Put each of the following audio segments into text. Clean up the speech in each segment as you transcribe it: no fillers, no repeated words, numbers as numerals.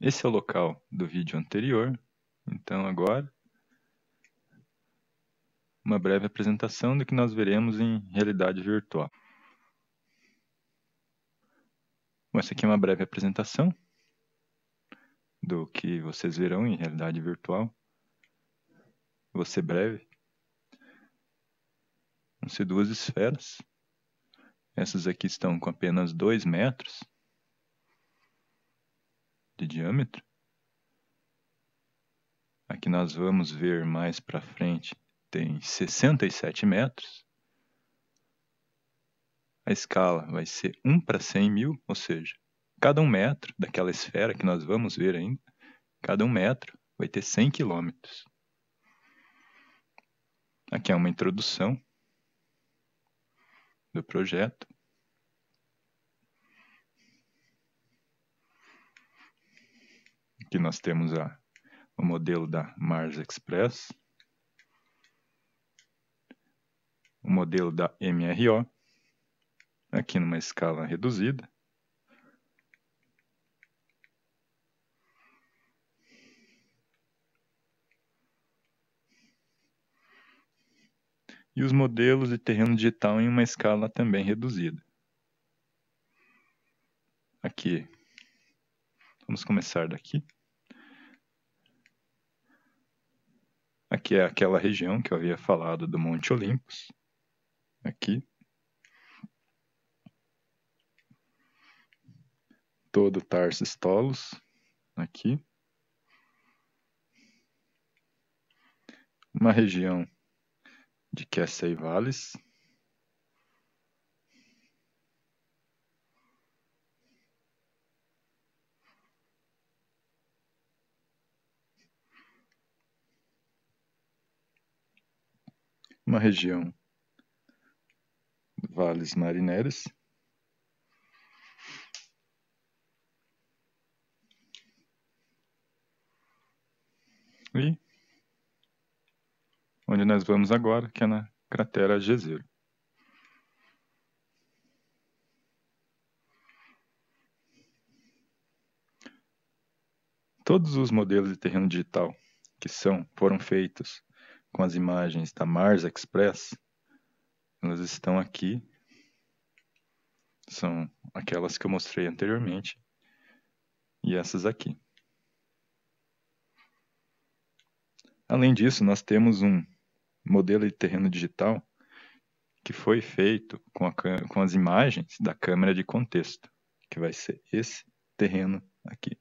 Esse é o local do vídeo anterior. Então agora, uma breve apresentação do que nós veremos em realidade virtual. Bom, essa aqui é uma breve apresentação do que vocês verão em realidade virtual. Vou ser breve. Vão ser duas esferas. Essas aqui estão com apenas 2 metros de diâmetro. Aqui nós vamos ver mais para frente, tem 67 metros. A escala vai ser 1/100.000, ou seja, cada 1 metro daquela esfera que nós vamos ver ainda, cada 1 metro vai ter 100 quilômetros. Aqui é uma introdução do projeto. Aqui nós temos o modelo da Mars Express, o modelo da MRO, aqui numa escala reduzida. E os modelos de terreno digital em uma escala também reduzida. Aqui, vamos começar daqui. Aqui é aquela região que eu havia falado do Monte Olympus. Aqui. Todo Tarsis Tolos. Aqui. Uma região de Kessel Valles. Uma região Vales Marineris. E onde nós vamos agora, que é na cratera Jezero. Todos os modelos de terreno digital que foram feitos com as imagens da Mars Express, elas estão aqui. São aquelas que eu mostrei anteriormente. E essas aqui. Além disso, nós temos um modelo de terreno digital que foi feito com as imagens da câmera de contexto, que vai ser esse terreno aqui,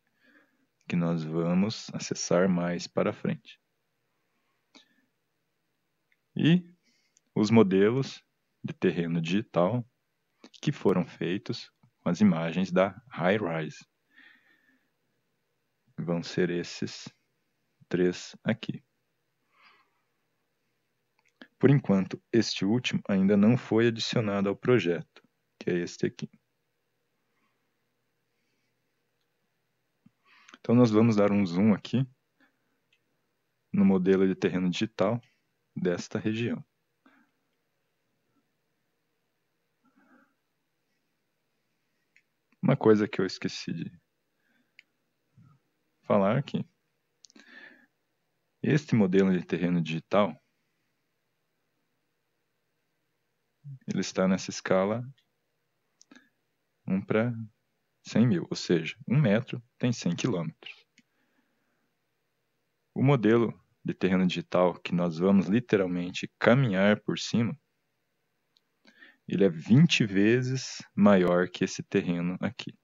que nós vamos acessar mais para frente. E os modelos de terreno digital que foram feitos com as imagens da HiRISE. Vão ser esses 3 aqui. Por enquanto, este último ainda não foi adicionado ao projeto, que é este aqui. Então, nós vamos dar um zoom aqui no modelo de terreno digital desta região. Uma coisa que eu esqueci de falar aqui. Este modelo de terreno digital, ele está nessa escala 1/100.000, ou seja, 1 metro tem 100 quilômetros. O modelo de terreno digital que nós vamos literalmente caminhar por cima, ele é 20 vezes maior que esse terreno aqui.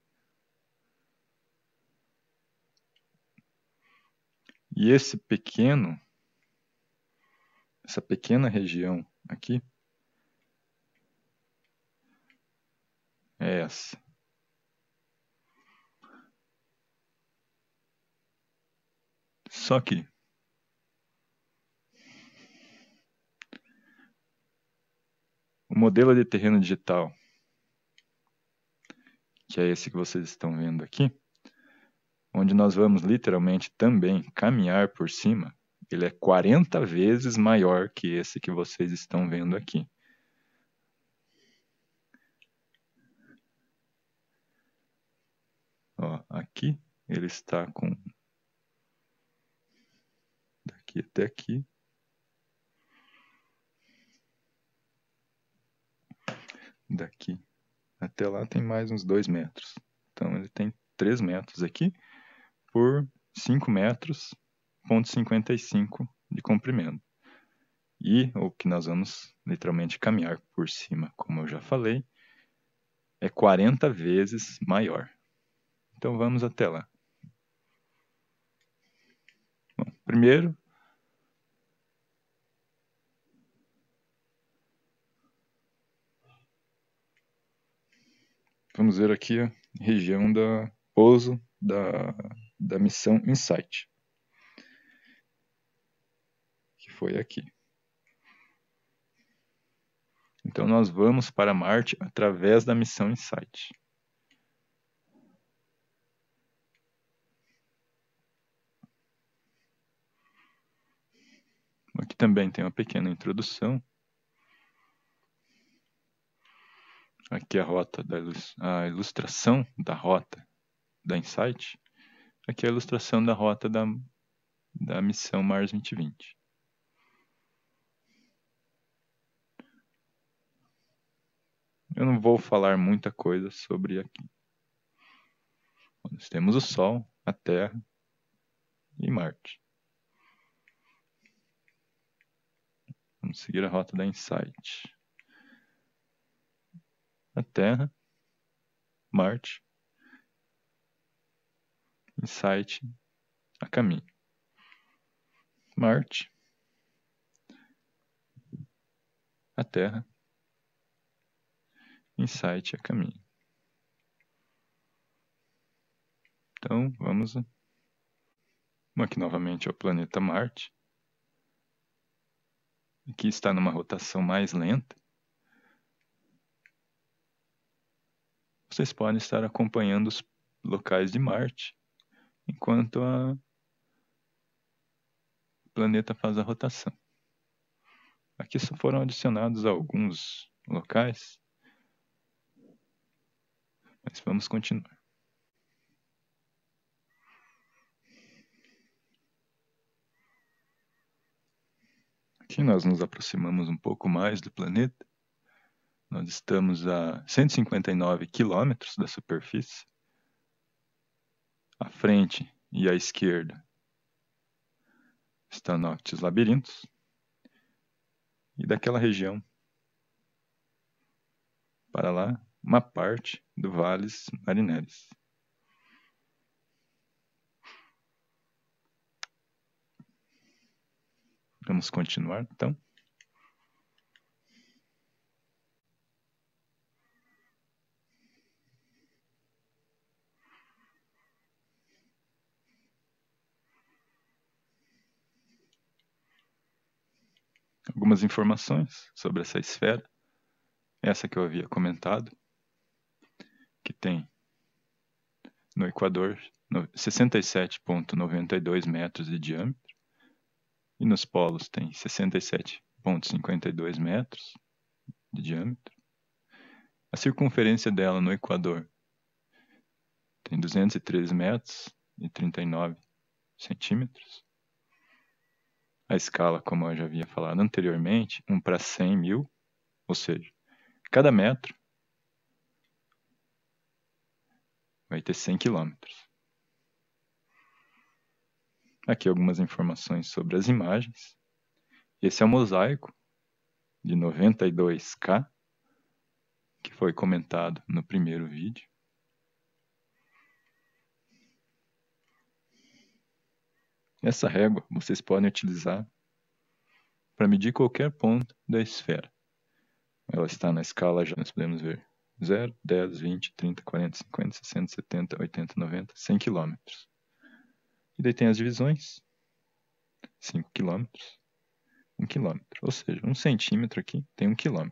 E essa pequena região aqui, é essa. Só que o modelo de terreno digital, que é esse que vocês estão vendo aqui, onde nós vamos literalmente também caminhar por cima, ele é 40 vezes maior que esse que vocês estão vendo aqui. Ó, aqui ele está com daqui até aqui. Daqui até lá tem mais uns 2 metros. Então ele tem 3 metros aqui por 5 metros, ponto 55 de comprimento. E o que nós vamos literalmente caminhar por cima, como eu já falei, é 40 vezes maior. Então vamos até lá. Bom, primeiro, vamos ver aqui a região da pouso da missão InSight, que foi aqui. Então nós vamos para Marte através da missão InSight. Aqui também tem uma pequena introdução. Aqui a rota a ilustração da rota da InSight. Aqui a ilustração da rota da missão Mars 2020. Eu não vou falar muita coisa sobre aqui. Nós temos o Sol, a Terra e Marte. Vamos seguir a rota da InSight. A Terra, Marte, InSight, a caminho. Marte, a Terra, InSight, a caminho. Então, vamos aqui novamente ao planeta Marte. Aqui está numa rotação mais lenta. Vocês podem estar acompanhando os locais de Marte enquanto o planeta faz a rotação. Aqui só foram adicionados alguns locais, mas vamos continuar. Aqui nós nos aproximamos um pouco mais do planeta. Nós estamos a 159 quilômetros da superfície. À frente e à esquerda está Noctis Labirintos. E daquela região para lá, uma parte do Valles Marineris. Vamos continuar, então. Algumas informações sobre essa esfera. Essa que eu havia comentado, que tem no Equador 67,92 metros de diâmetro e nos polos tem 67,52 metros de diâmetro. A circunferência dela no Equador tem 213 metros e 39 centímetros. A escala, como eu já havia falado anteriormente, 1 para 100 mil, ou seja, cada metro vai ter 100 quilômetros. Aqui algumas informações sobre as imagens. Esse é o mosaico de 92K, que foi comentado no primeiro vídeo. Essa régua vocês podem utilizar para medir qualquer ponto da esfera. Ela está na escala, já nós podemos ver 0, 10, 20, 30, 40, 50, 60, 70, 80, 90, 100 km. E daí tem as divisões, 5 km, 1 km. Ou seja, 1 centímetro aqui tem 1 km.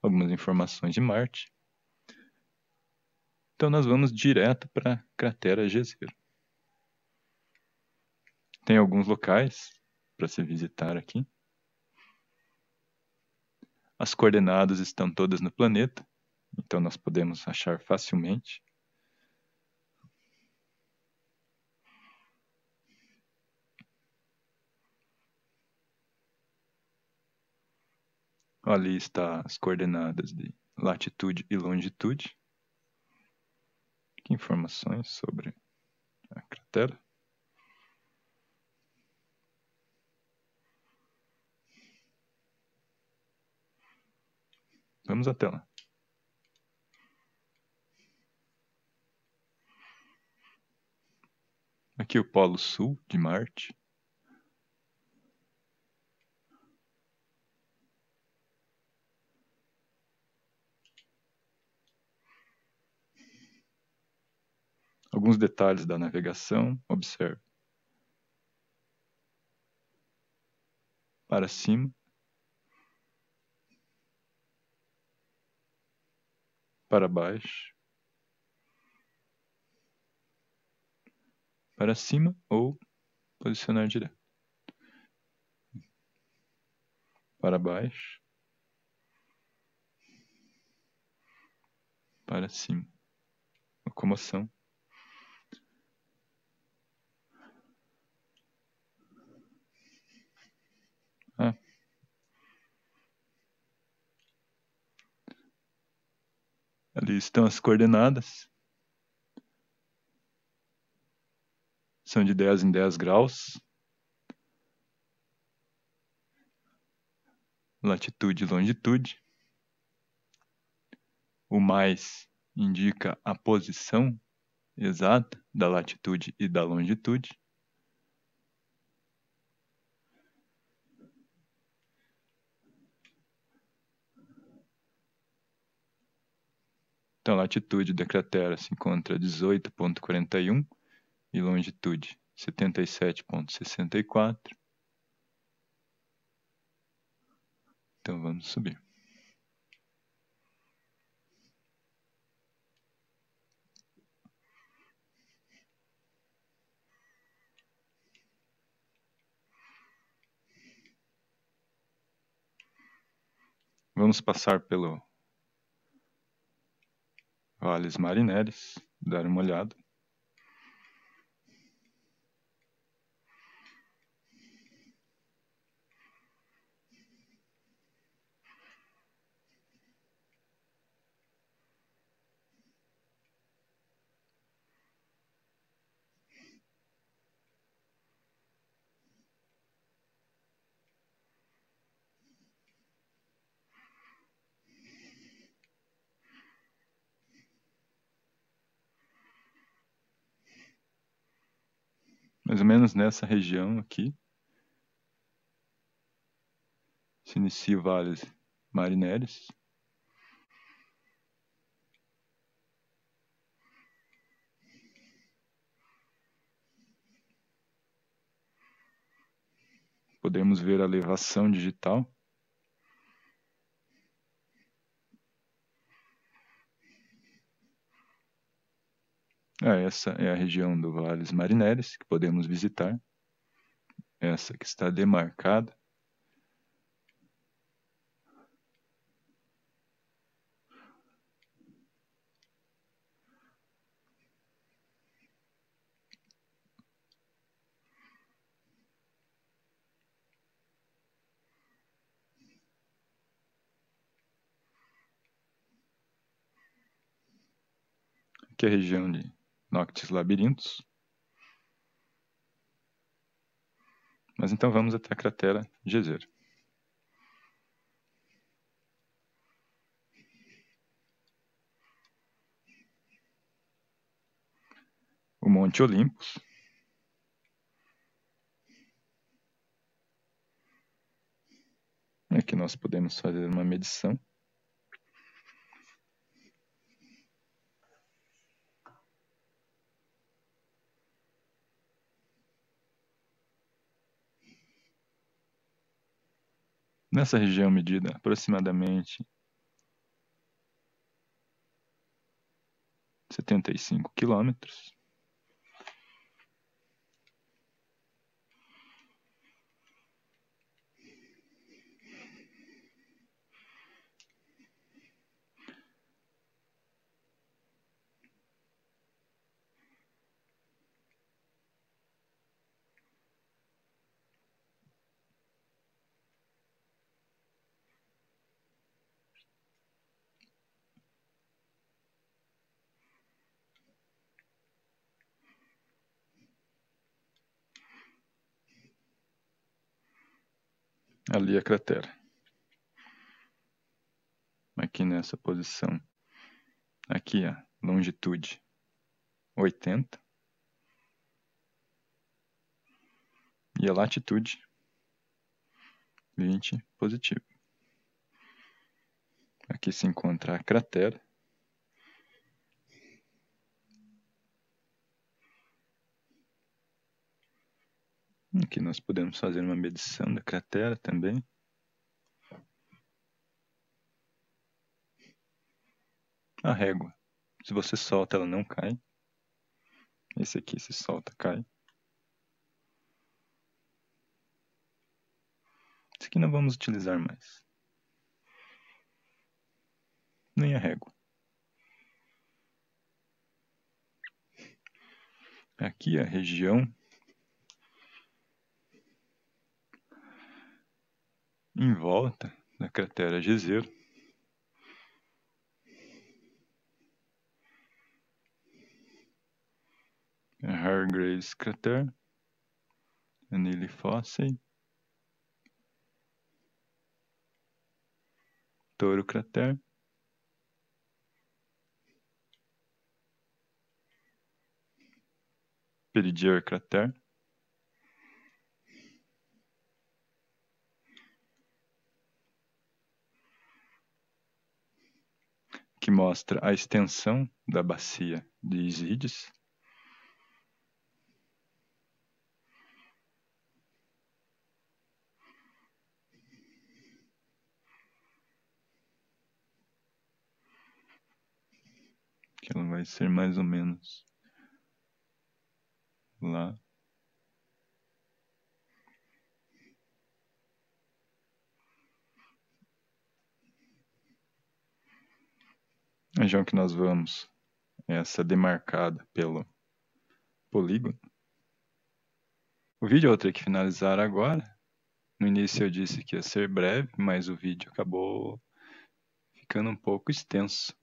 Algumas informações de Marte. Então nós vamos direto para a cratera Jezero. Tem alguns locais para se visitar aqui. As coordenadas estão todas no planeta, então nós podemos achar facilmente. Ali está as coordenadas de latitude e longitude. Que informações sobre a cratera? Vamos até lá. Aqui o Polo Sul de Marte. Alguns detalhes da navegação, observe. Para cima. Para baixo. Para cima ou posicionar direto. Para baixo. Para cima. Locomoção. Ali estão as coordenadas. São de 10 em 10 graus. Latitude e longitude. O mais indica a posição exata da latitude e da longitude. Então, a latitude da cratera se encontra a 18,41 e longitude 77,64. Então, vamos subir. Vamos passar pelo Valles Marineris, dar uma olhada. Mais ou menos nessa região aqui, se inicia o Valles Marineris. Podemos ver a elevação digital. Essa é a região do Valles Marineris, que podemos visitar. Essa que está demarcada. Aqui é a região de Noctis Labirintos. Mas então vamos até a cratera Jezero. O Monte Olympus. Aqui nós podemos fazer uma medição. Nessa região medida aproximadamente 75 quilômetros. Ali a cratera. Aqui nessa posição. Aqui, ó, longitude 80. E a latitude 20 positivo. Aqui se encontra a cratera. Aqui nós podemos fazer uma medição da cratera também. A régua, se você solta, ela não cai. Esse aqui, se solta, cai. Esse aqui não vamos utilizar mais. Nem a régua. Aqui a região em volta da cratera Jezero. A Hargreaves Crater, Anile Fossey, Toro Crater, Peridier Crater, que mostra a extensão da bacia de Isides. Que ela vai ser mais ou menos lá. A região que nós vamos é essa demarcada pelo polígono. O vídeo eu vou ter que finalizar agora. No início eu disse que ia ser breve, mas o vídeo acabou ficando um pouco extenso.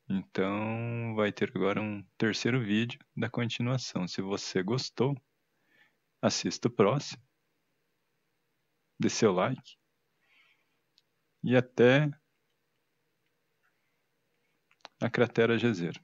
Então vai ter agora um terceiro vídeo da continuação. Se você gostou, assista o próximo, dê seu like e até a cratera Jezero.